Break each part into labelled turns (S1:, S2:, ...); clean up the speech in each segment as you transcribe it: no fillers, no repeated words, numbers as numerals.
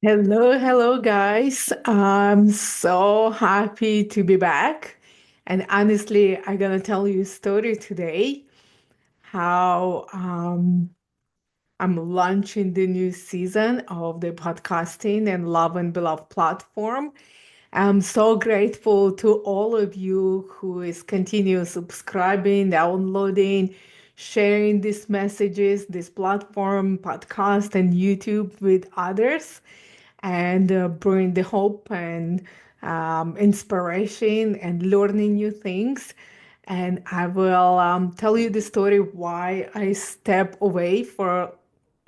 S1: Hello, hello, guys. I'm so happy to be back. And honestly, I'm gonna tell you a story today how I'm launching the new season of the podcasting and Love and Beloved platform. I'm so grateful to all of you who is continue subscribing, downloading, sharing these messages, this platform, podcast, and YouTube with others, and bring the hope and inspiration and learning new things. And I will tell you the story why I step away for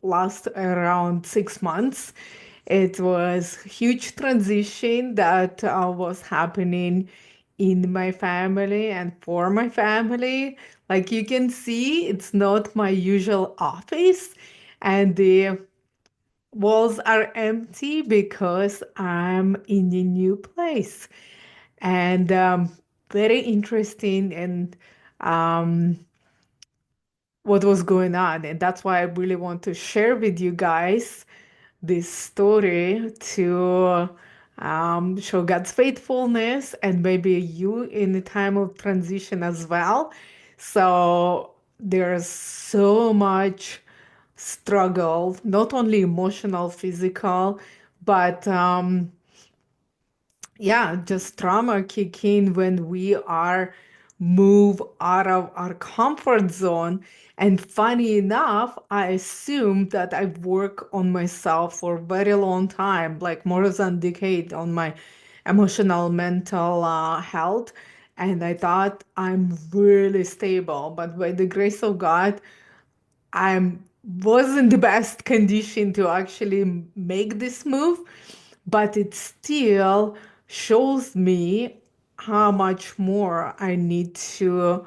S1: last around 6 months. It was huge transition that was happening in my family and for my family. Like you can see, it's not my usual office, and the walls are empty because I'm in a new place. And very interesting and um, what was going on. And that's why I really want to share with you guys this story to show God's faithfulness and maybe you in the time of transition as well. So there's so much struggle, not only emotional, physical, but yeah, just trauma kick in when we are move out of our comfort zone. And funny enough, I assumed that I work on myself for a very long time, like more than a decade on my emotional, mental health. And I thought I'm really stable, but by the grace of God, I was in the best condition to actually make this move, but it still shows me how much more I need to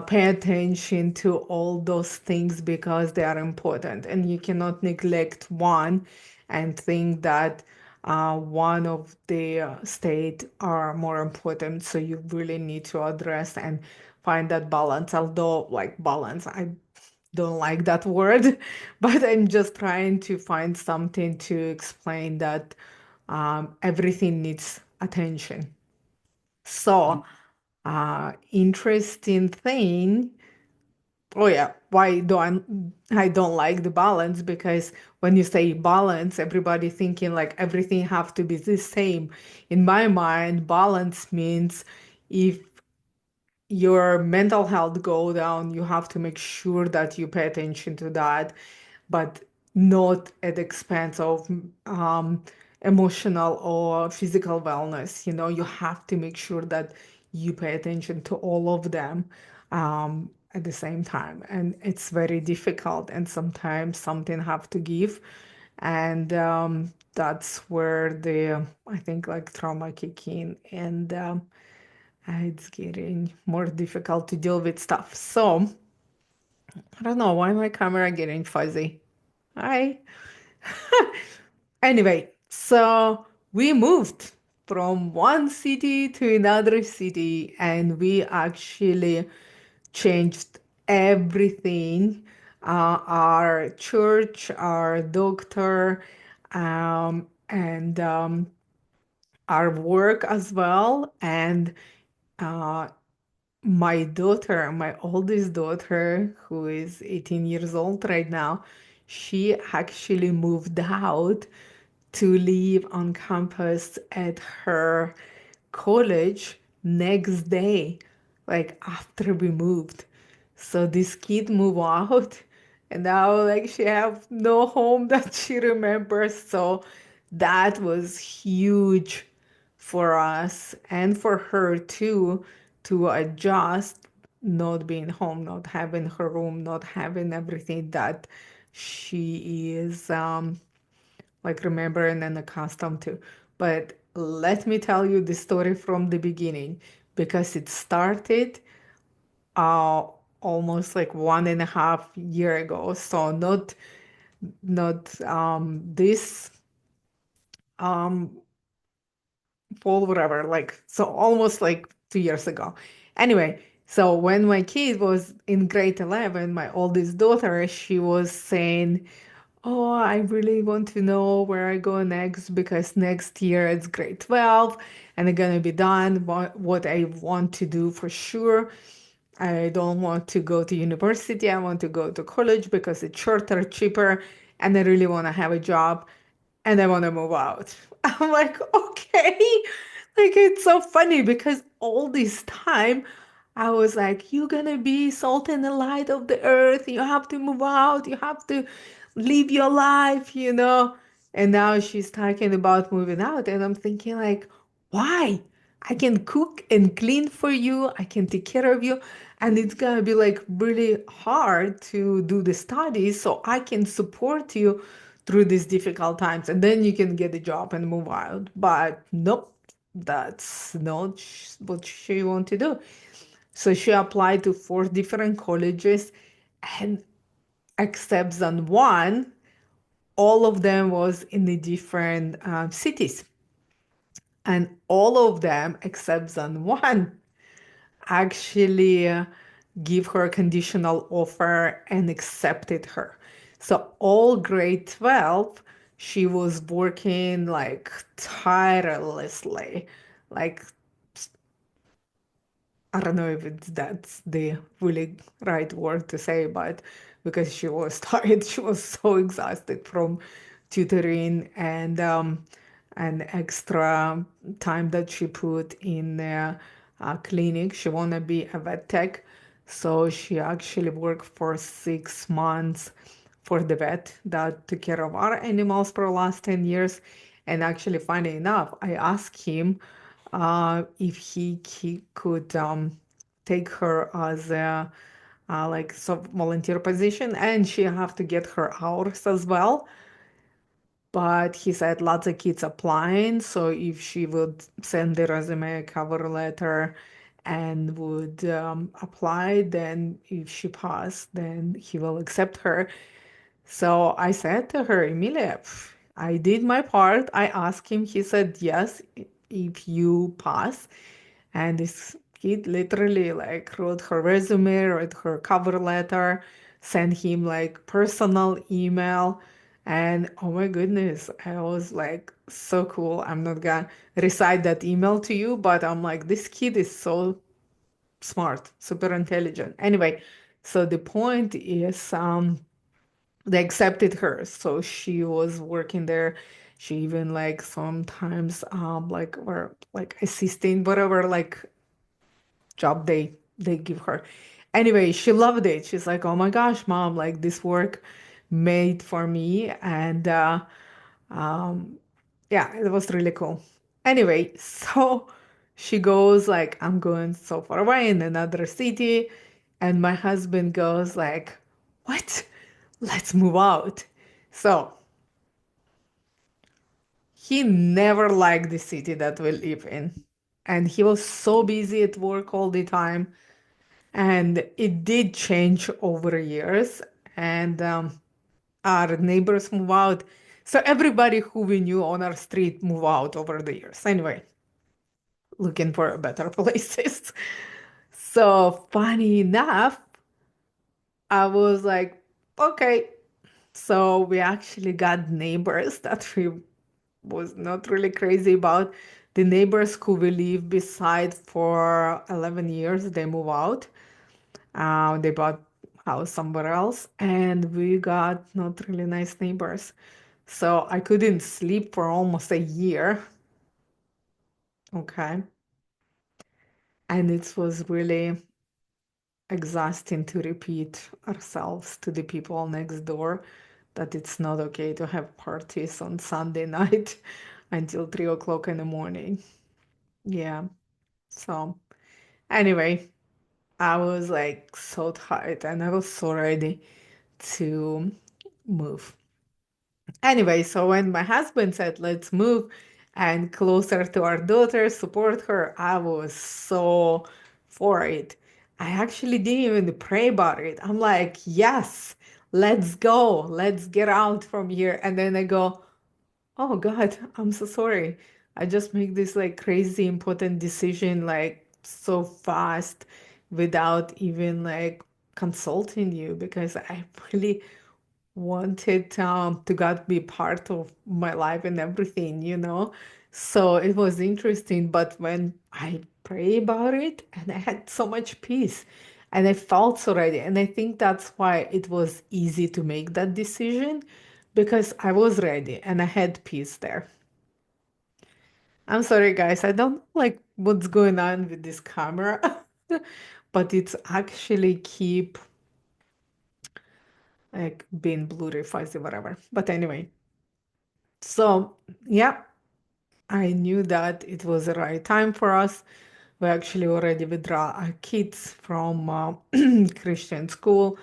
S1: pay attention to all those things because they are important. And you cannot neglect one and think that one of the state are more important. So you really need to address and find that balance. Although, like balance, I don't like that word, but I'm just trying to find something to explain that everything needs attention. So, interesting thing. Oh yeah, why don't I don't like the balance? Because when you say balance, everybody thinking like everything have to be the same. In my mind, balance means if your mental health go down, you have to make sure that you pay attention to that, but not at the expense of emotional or physical wellness. You know, you have to make sure that you pay attention to all of them at the same time. And it's very difficult, and sometimes something have to give. And that's where the, I think, like trauma kick in. And it's getting more difficult to deal with stuff. So I don't know why my camera getting fuzzy. Hi. Anyway, so we moved from one city to another city, and we actually changed everything. Our church, our doctor, and our work as well. And uh, my daughter, my oldest daughter, who is 18 years old right now, she actually moved out to live on campus at her college next day, like after we moved. So this kid moved out, and now like she have no home that she remembers. So that was huge for us and for her too, to adjust, not being home, not having her room, not having everything that she is like remembering and accustomed to. But let me tell you the story from the beginning, because it started uh almost like 1.5 year ago. So not this um fall, whatever, like so almost like 2 years ago. Anyway, so when my kid was in grade 11, my oldest daughter, she was saying, Oh, I really want to know where I go next because next year it's grade 12 and I'm gonna be done what I want to do for sure. I don't want to go to university. I want to go to college because it's shorter, cheaper, and I really want to have a job and I want to move out. I'm like, okay. Like, it's so funny because all this time I was like, you're gonna be salt and the light of the earth. You have to move out. You have to live your life, you know? And now she's talking about moving out. And I'm thinking, like, why? I can cook and clean for you. I can take care of you. And it's gonna be like really hard to do the studies. So I can support you through these difficult times. And then you can get a job and move out. But nope, that's not what she want to do. So she applied to four different colleges and except on one, all of them was in the different cities. And all of them, except on one, actually give her a conditional offer and accepted her. So all grade 12, she was working like tirelessly, like I don't know if that's the really right word to say, but because she was tired, she was so exhausted from tutoring and extra time that she put in clinic. She wanna be a vet tech, so she actually worked for 6 months for the vet that took care of our animals for the last 10 years. And actually, funny enough, I asked him if he could take her as a like volunteer position, and she have to get her hours as well. But he said lots of kids applying, so if she would send the resume, cover letter, and would apply, then if she passed, then he will accept her. So I said to her, Emilia, I did my part. I asked him. He said, yes, if you pass. And this kid literally like wrote her resume, wrote her cover letter, sent him like personal email. And oh my goodness, I was like, so cool. I'm not gonna recite that email to you, but I'm like, this kid is so smart, super intelligent. Anyway, so the point is, they accepted her, so she was working there. She even like sometimes like or like assisting whatever like job they give her. Anyway, she loved it. She's like, oh my gosh, mom, like this work made for me. And um yeah, it was really cool. Anyway, so she goes like, I'm going so far away in another city. And my husband goes like, what? Let's move out. So he never liked the city that we live in. And he was so busy at work all the time. And it did change over years. And our neighbors move out. So everybody who we knew on our street move out over the years. Anyway, looking for better places. So funny enough, I was like, okay. So we actually got neighbors that we was not really crazy about. The neighbors who we live beside for 11 years, they move out. They bought house somewhere else, and we got not really nice neighbors. So I couldn't sleep for almost a year. Okay. And it was really exhausting to repeat ourselves to the people next door that it's not okay to have parties on Sunday night until 3 o'clock in the morning. Yeah. So anyway, I was like so tired and I was so ready to move. Anyway, so when my husband said, let's move and closer to our daughter, support her, I was so for it. I actually didn't even pray about it. I'm like, yes, let's go. Let's get out from here. And then I go, oh God, I'm so sorry. I just make this like crazy important decision like so fast without even like consulting you because I really wanted to God be part of my life and everything. So it was interesting. But when I pray about it, and I had so much peace, and I felt so ready, and I think that's why it was easy to make that decision because I was ready and I had peace there. I'm sorry, guys. I don't like what's going on with this camera, but it's actually keep like being blurry, fuzzy, whatever. But anyway, so yeah, I knew that it was the right time for us. We actually already withdraw our kids from Christian school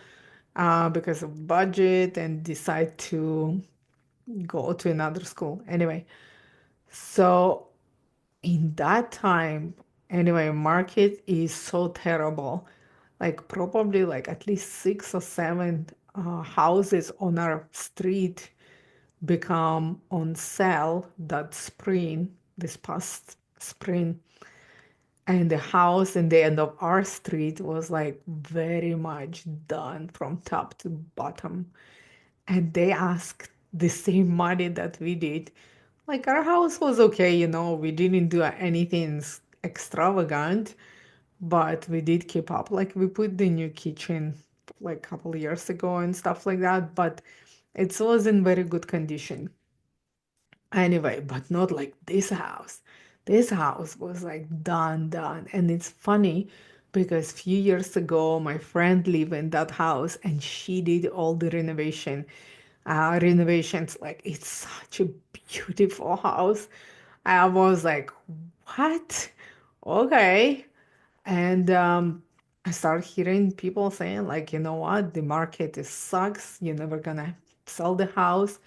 S1: because of budget and decide to go to another school. Anyway, so in that time, anyway, market is so terrible. Like probably like at least six or seven houses on our street become on sale that spring, this past spring. And the house in the end of our street was like very much done from top to bottom. And they asked the same money that we did. Like our house was okay, we didn't do anything extravagant, but we did keep up. Like we put the new kitchen like a couple of years ago and stuff like that, but it was in very good condition. Anyway, but not like this house. This house was like done, done. And it's funny because few years ago, my friend lived in that house and she did all the renovations. Like it's such a beautiful house. I was like, what? Okay. And I started hearing people saying, like, you know what, the market is sucks. You're never gonna sell the house.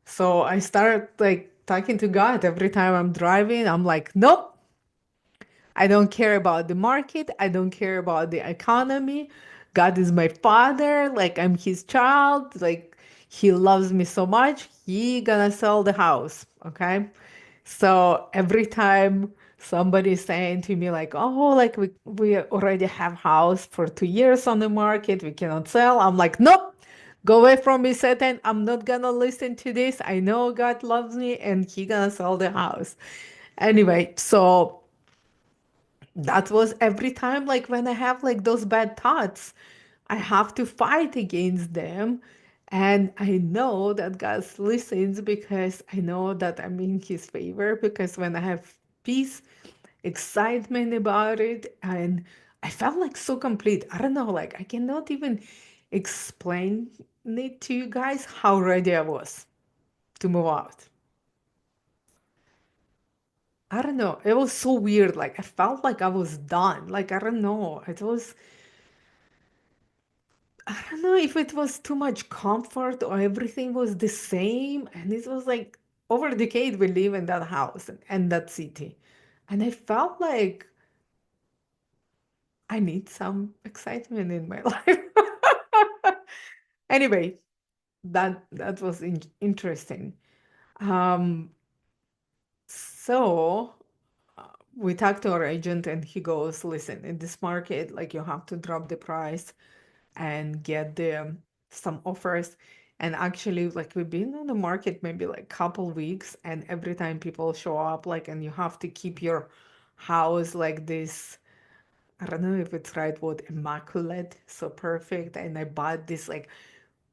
S1: So I started like talking to God every time I'm driving. I'm like, nope, I don't care about the market. I don't care about the economy. God is my father. Like I'm his child. Like he loves me so much. He gonna sell the house. Okay. So every time somebody is saying to me like, oh, like we already have house for 2 years on the market. We cannot sell. I'm like, nope. Go away from me, Satan. I'm not gonna listen to this. I know God loves me and he gonna sell the house. Anyway, so that was every time like when I have like those bad thoughts, I have to fight against them. And I know that God listens because I know that I'm in his favor because when I have peace, excitement about it, and I felt like so complete. I don't know, like I cannot even explain it to you guys how ready I was to move out. I don't know. It was so weird. Like I felt like I was done. Like I don't know. I don't know if it was too much comfort or everything was the same. And it was like over a decade we live in that house and that city. And I felt like I need some excitement in my life. Anyway, that was interesting. Um, so we talked to our agent and he goes, listen, in this market, like you have to drop the price and get some offers. And actually, like we've been on the market maybe like couple weeks, and every time people show up, like, and you have to keep your house like this. I don't know if it's right word, immaculate, so perfect. And I bought this like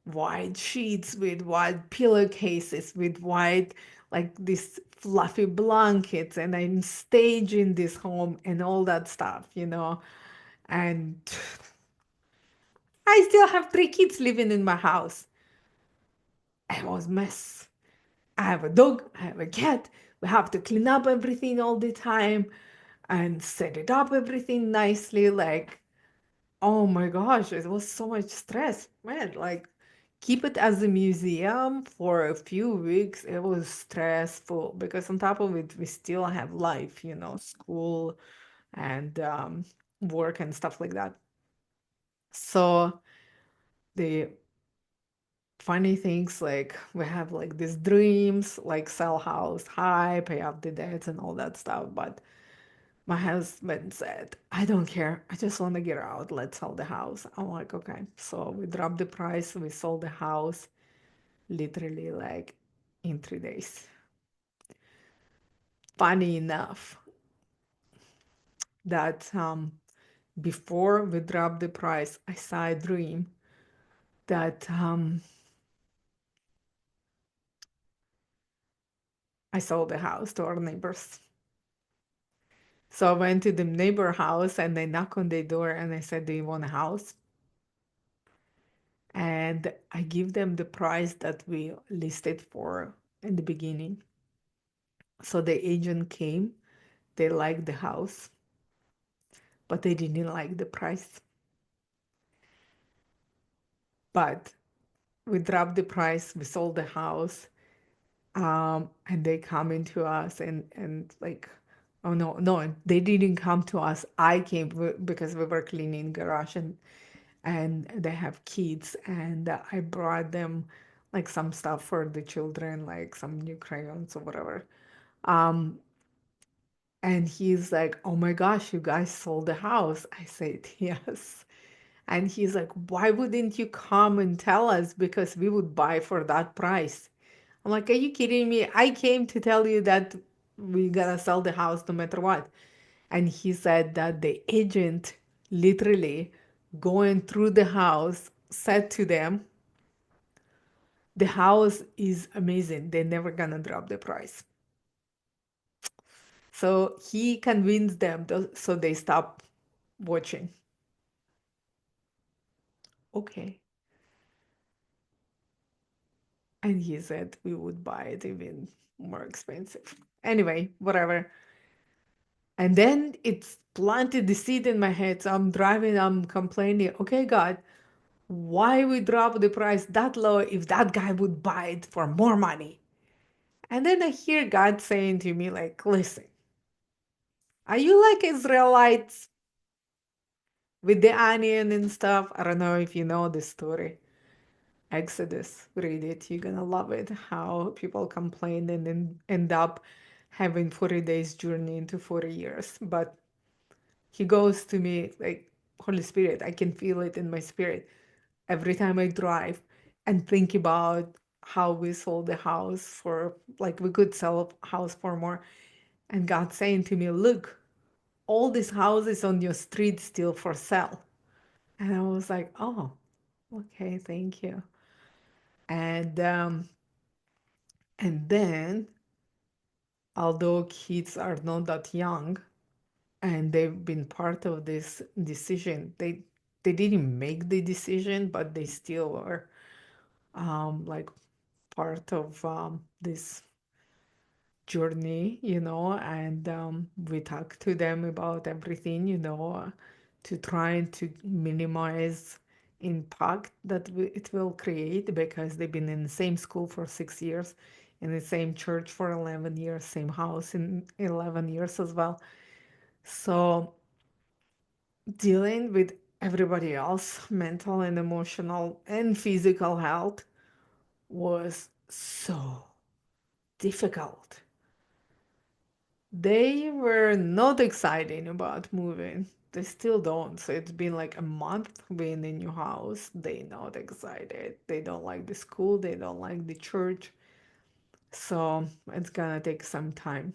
S1: white sheets with white pillowcases with white like these fluffy blankets, and I'm staging this home and all that stuff. And I still have three kids living in my house. I was mess. I have a dog, I have a cat. We have to clean up everything all the time and set it up everything nicely. Like, oh my gosh, it was so much stress. Man, like keep it as a museum for a few weeks. It was stressful because on top of it, we still have life, school and work and stuff like that. So the funny things like we have like these dreams like sell house high, pay off the debts and all that stuff, but my husband said, I don't care, I just want to get out, let's sell the house. I'm like, okay. So we dropped the price, we sold the house, literally like in 3 days. Funny enough that before we dropped the price, I saw a dream that I sold the house to our neighbors. So I went to the neighbor house and I knocked on their door and I said, "Do you want a house?" And I give them the price that we listed for in the beginning. So the agent came, they liked the house, but they didn't like the price. But we dropped the price, we sold the house, and they come into us and like, oh no, no, they didn't come to us. I came because we were cleaning garage and they have kids and I brought them like some stuff for the children, like some new crayons or whatever. Um, and he's like, "Oh my gosh, you guys sold the house." I said, "Yes." And he's like, "Why wouldn't you come and tell us? Because we would buy for that price." I'm like, "Are you kidding me? I came to tell you that we gotta sell the house no matter what." And he said that the agent literally going through the house said to them, "The house is amazing. They're never gonna drop the price." So he convinced them so they stop watching. Okay. And he said we would buy it even more expensive. Anyway, whatever. And then it's planted the seed in my head. So I'm driving, I'm complaining, "Okay, God, why we drop the price that low if that guy would buy it for more money?" And then I hear God saying to me, like, "Listen, are you like Israelites with the onion and stuff?" I don't know if you know the story. Exodus, read it. You're gonna love it. How people complain and then end up having 40 days journey into 40 years. But he goes to me like, "Holy Spirit, I can feel it in my spirit every time I drive and think about how we sold the house for like we could sell a house for more." And God saying to me, "Look, all these houses on your street still for sale." And I was like, "Oh, okay, thank you." And then, although kids are not that young and they've been part of this decision, they didn't make the decision, but they still are like part of this journey, and we talk to them about everything, to try to minimize impact that it will create because they've been in the same school for 6 years, in the same church for 11 years, same house in 11 years as well. So dealing with everybody else, mental and emotional and physical health was so difficult. They were not excited about moving. They still don't. So it's been like a month being in your house. They not excited. They don't like the school. They don't like the church. So it's gonna take some time.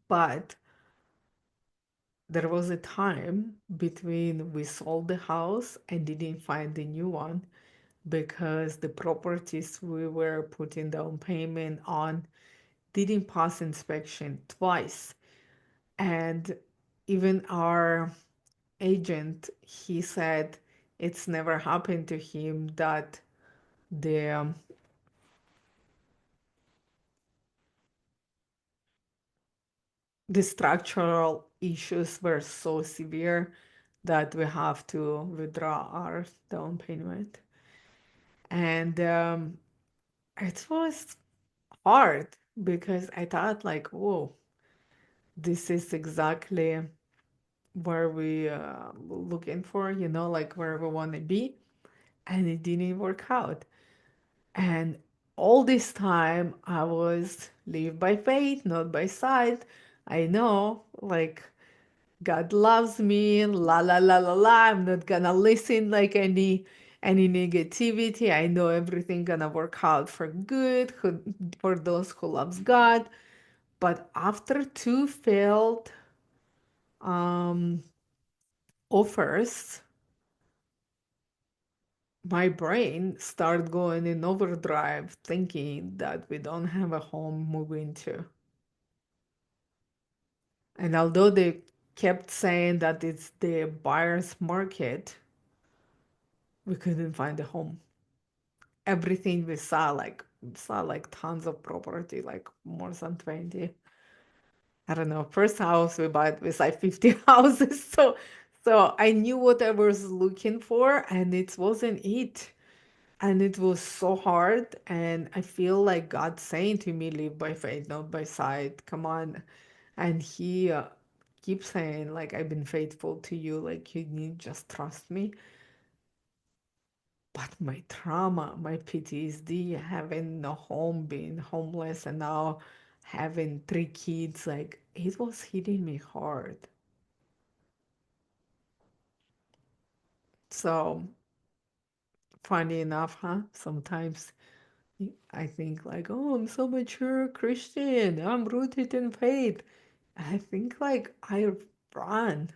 S1: But there was a time between we sold the house and didn't find the new one because the properties we were putting down payment on didn't pass inspection twice. And even our agent, he said it's never happened to him that the the structural issues were so severe that we have to withdraw our down payment. And it was hard because I thought like, whoa, this is exactly where we looking for, like where we want to be, and it didn't work out. And all this time, I was live by faith, not by sight. I know, like, God loves me, la la la la la. I'm not gonna listen like any negativity. I know everything gonna work out for good for those who loves God. But after two failed um, offers, my brain started going in overdrive, thinking that we don't have a home moving to. And although they kept saying that it's the buyer's market, we couldn't find a home. Everything we saw like tons of property, like more than 20. I don't know, first house we bought was like 50 houses. So I knew what I was looking for and it wasn't it. And it was so hard. And I feel like God saying to me, live by faith, not by sight. Come on. And he keeps saying, like, I've been faithful to you. Like, you need just trust me. But my trauma, my PTSD, having no home, being homeless, and now having three kids, like, it was hitting me hard. So, funny enough, huh? Sometimes I think, like, oh, I'm so mature Christian. I'm rooted in faith. I think, like, I run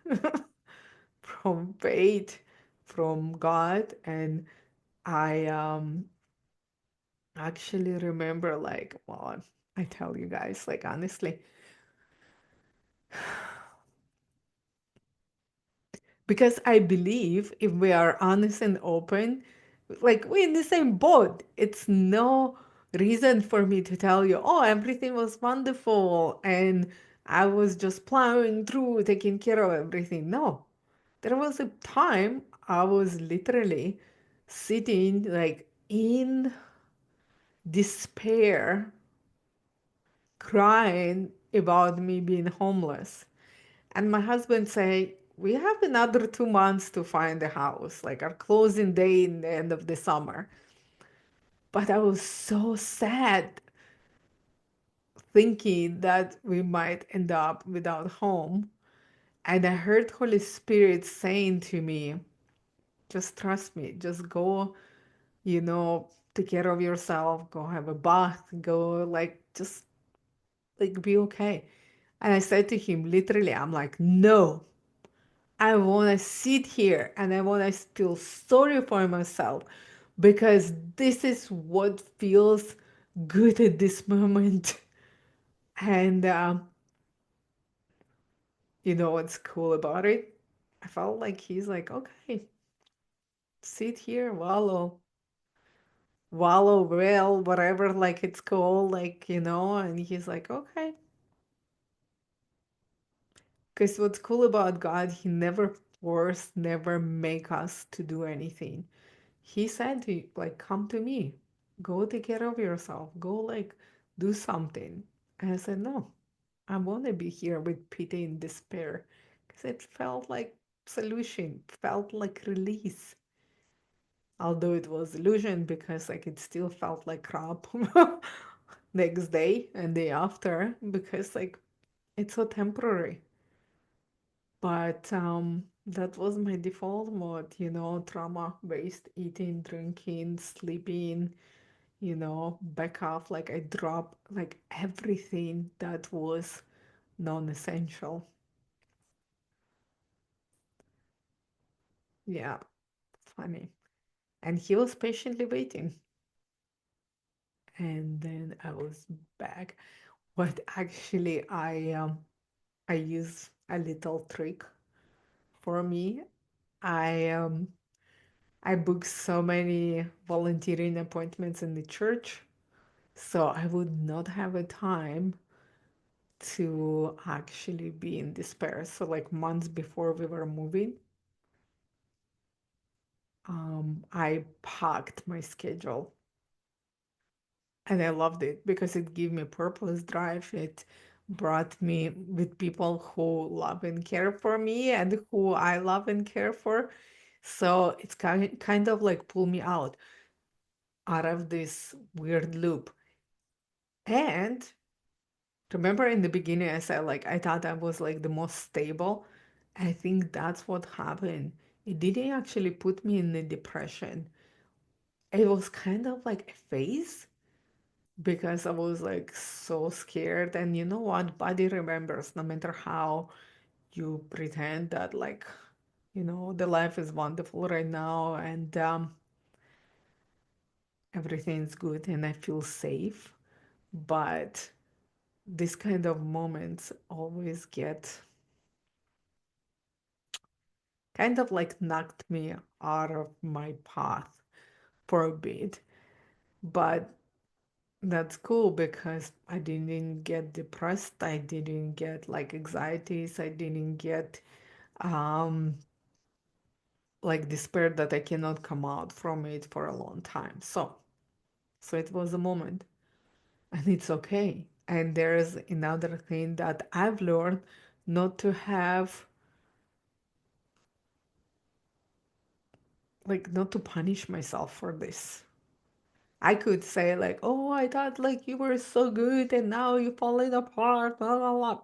S1: from faith, from God, and I actually remember, like, well, I tell you guys, like, honestly, because I believe if we are honest and open, like, we're in the same boat. It's no reason for me to tell you, oh, everything was wonderful and I was just plowing through, taking care of everything. No, there was a time I was literally sitting like in despair, crying about me being homeless. And my husband say, we have another 2 months to find a house, like our closing day in the end of the summer. But I was so sad thinking that we might end up without home. And I heard Holy Spirit saying to me, just trust me, just go, take care of yourself, go have a bath, go like just like be okay. And I said to him, literally, I'm like, no, I want to sit here and I want to feel sorry for myself because this is what feels good at this moment. And you know what's cool about it? I felt like he's like, okay, sit here, wallow, well, whatever, like it's called, like, and he's like, okay. Because what's cool about God, he never forced, never make us to do anything. He said to you, like, come to me, go take care of yourself, go like do something. And I said, no, I want to be here with pity and despair because it felt like solution, felt like release. Although it was illusion because like it still felt like crap next day and day after because like it's so temporary. But that was my default mode, trauma-based eating, drinking, sleeping, back off. Like I dropped like everything that was non-essential. Yeah, funny. And he was patiently waiting. And then I was back. But actually, I use a little trick for me. I I booked so many volunteering appointments in the church, so I would not have a time to actually be in despair. So like months before we were moving, I packed my schedule and I loved it because it gave me purpose, drive. It brought me with people who love and care for me and who I love and care for. So it's kind of like pull me out of this weird loop. And remember in the beginning, I said like I thought I was like the most stable. I think that's what happened. It didn't actually put me in a depression. it was kind of like a phase because I was like so scared. And you know what? Body remembers no matter how you pretend that, like, the life is wonderful right now and everything's good and I feel safe. But this kind of moments always get kind of like knocked me out of my path for a bit. But that's cool because I didn't get depressed. I didn't get like anxieties. I didn't get um like despair that I cannot come out from it for a long time. So it was a moment and it's okay. And there's another thing that I've learned not to have, like, not to punish myself for this. I could say like, oh, I thought like you were so good and now you're falling apart, blah, blah, blah.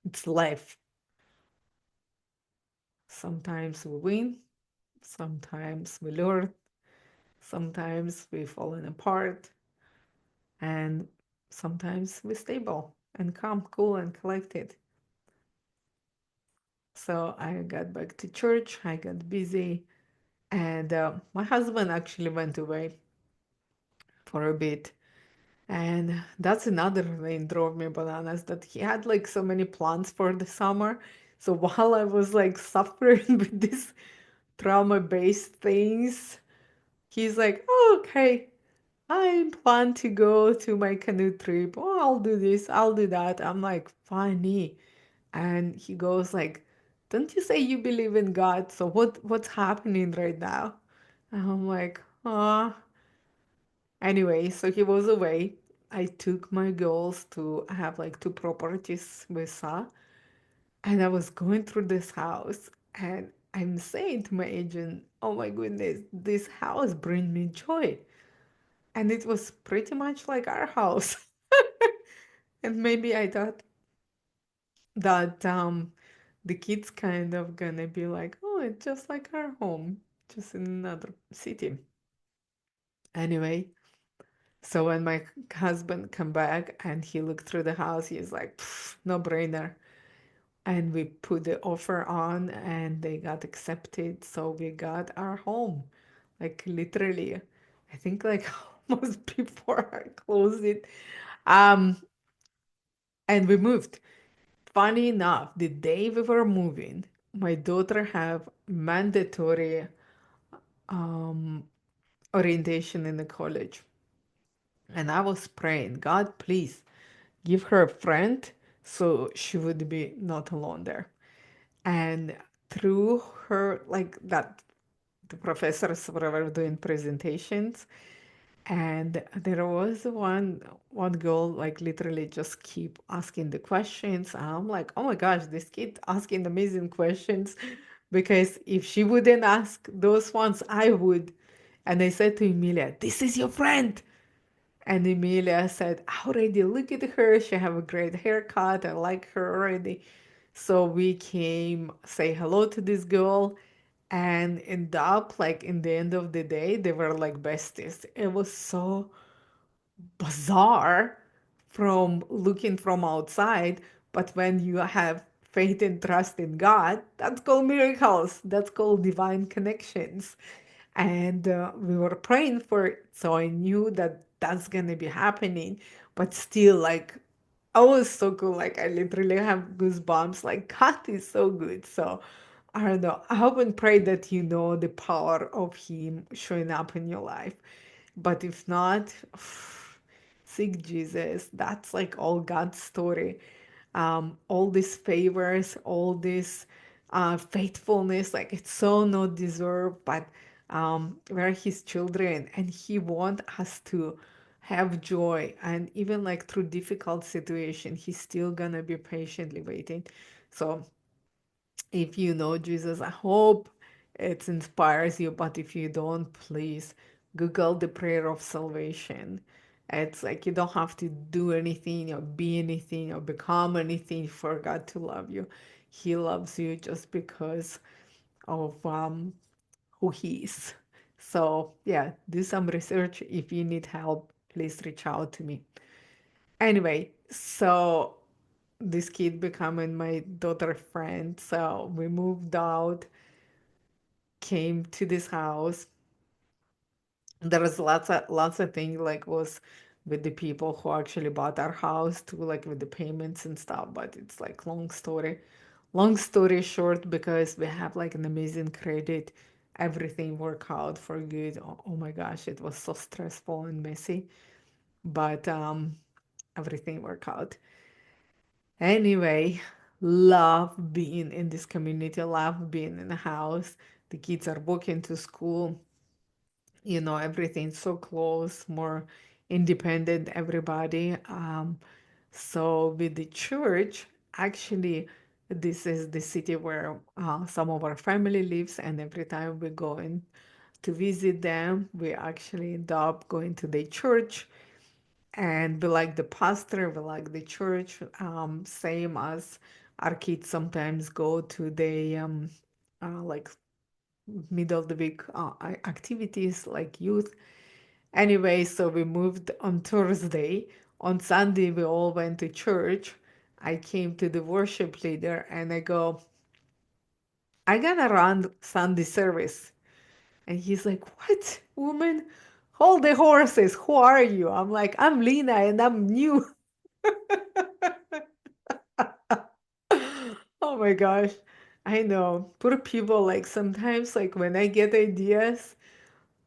S1: It's life. Sometimes we win, sometimes we learn, sometimes we falling apart, and sometimes we stable and calm, cool, and collected. So I got back to church, I got busy, and my husband actually went away for a bit. And that's another thing drove me bananas that he had like so many plans for the summer. So while I was like suffering with these trauma-based things, he's like, oh, okay, I plan to go to my canoe trip. Oh, I'll do this, I'll do that. I'm like, funny. And he goes like, don't you say you believe in God? So what's happening right now? And I'm like, ah. Anyway, so he was away. I took my girls to have like two properties we saw, and I was going through this house, and I'm saying to my agent, "Oh my goodness, this house brings me joy," and it was pretty much like our house. And maybe I thought that the kids kind of gonna be like, "Oh, it's just like our home, just in another city." Anyway, so when my husband come back and he looked through the house, he's like, no brainer. And we put the offer on and they got accepted. So we got our home. Like literally, I think like almost before I closed it. Um, and we moved. Funny enough, the day we were moving, my daughter have mandatory um, orientation in the college. And I was praying, God, please give her a friend so she would be not alone there. And through her, like that, the professors were doing presentations, and there was one girl like literally just keep asking the questions. And I'm like, oh my gosh, this kid asking amazing questions, because if she wouldn't ask those ones, I would. And I said to Emilia, this is your friend. And Emilia said, already look at her. She have a great haircut. I like her already. So we came say hello to this girl and end up like in the end of the day, they were like besties. It was so bizarre from looking from outside, but when you have faith and trust in God, that's called miracles. That's called divine connections. And we were praying for it, so I knew that that's gonna be happening. But still, like, I was so cool. Like, I literally have goosebumps. Like, God is so good. So I don't know. I hope and pray that you know the power of Him showing up in your life. But if not, seek Jesus. That's like all God's story. All these favors, all this faithfulness, like it's so not deserved, but we're His children, and He wants us to have joy. And even like through difficult situation, He's still gonna be patiently waiting. So if you know Jesus, I hope it inspires you. But if you don't, please Google the prayer of salvation. It's like you don't have to do anything or be anything or become anything for God to love you. He loves you just because of who He is. So yeah, do some research. If you need help, please reach out to me. Anyway, so this kid becoming my daughter friend. So we moved out, came to this house. There was lots of things like was with the people who actually bought our house too, like with the payments and stuff. But it's like long story. Long story short, because we have like an amazing credit, everything worked out for good. Oh my gosh, it was so stressful and messy, but everything worked out. Anyway, love being in this community, love being in the house. The kids are walking to school, everything's so close, more independent, everybody. So with the church, actually, this is the city where some of our family lives, and every time we go in to visit them, we actually end up going to the church, and we like the pastor, we like the church, same as our kids sometimes go to the like middle of the week activities like youth. Anyway, so we moved on Thursday. On Sunday, we all went to church. I came to the worship leader and I go, I gotta run Sunday service. And he's like, what, woman? Hold the horses. Who are you? I'm like, I'm Lena and I'm new. Oh my gosh. I know. Poor people, like sometimes, like when I get ideas,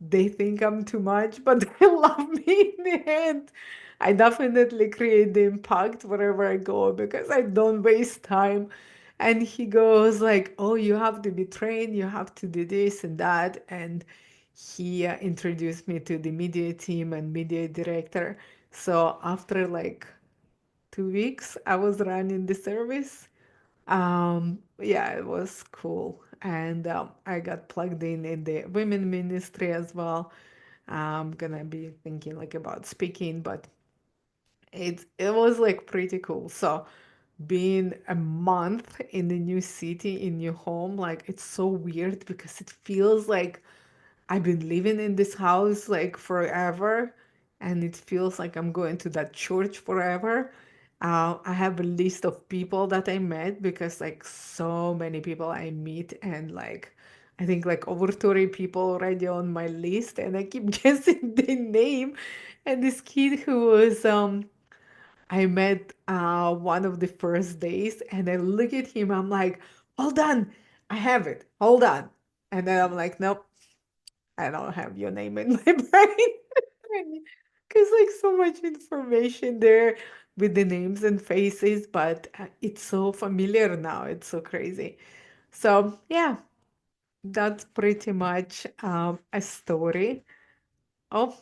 S1: they think I'm too much, but they love me in the end. I definitely create the impact wherever I go because I don't waste time. And he goes like, "Oh, you have to be trained. You have to do this and that." And he introduced me to the media team and media director. So after like 2 weeks, I was running the service. Yeah, it was cool. And I got plugged in the women ministry as well. I'm gonna be thinking like about speaking, but it was like pretty cool. So being a month in the new city, in new home, like it's so weird because it feels like I've been living in this house like forever, and it feels like I'm going to that church forever. I have a list of people that I met because like so many people I meet, and like I think like over 30 people already on my list, and I keep guessing the name. And this kid who was I met one of the first days, and I look at him, I'm like, hold on, I have it, hold on. And then I'm like, nope, I don't have your name in my brain. Because like so much information there with the names and faces, but it's so familiar now. It's so crazy. So yeah, that's pretty much a story. Oh,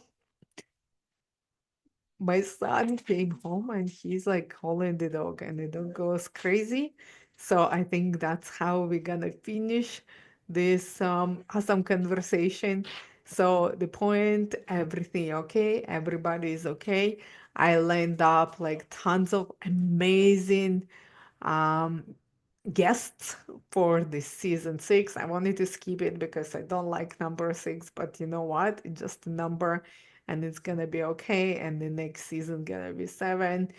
S1: my son came home and he's like calling the dog, and the dog goes crazy. So I think that's how we're gonna finish this awesome conversation. So the point, everything okay, everybody is okay. I lined up like tons of amazing um guests for this season 6. I wanted to skip it because I don't like number 6, but you know what? It's just a number and it's gonna be okay. And the next season gonna be 7.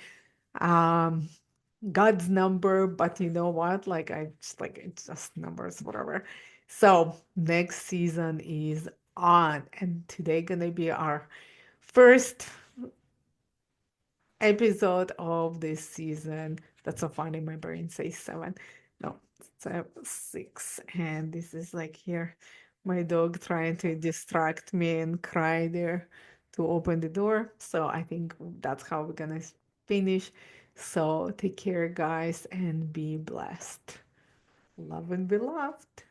S1: Um, God's number, but you know what? Like I just like it's just numbers, whatever. So next season is on, and today gonna be our first episode of this season. That's so funny. My brain says 7. No, 6. And this is like here, my dog trying to distract me and cry there to open the door. So I think that's how we're gonna finish. So take care, guys, and be blessed. Love and be loved.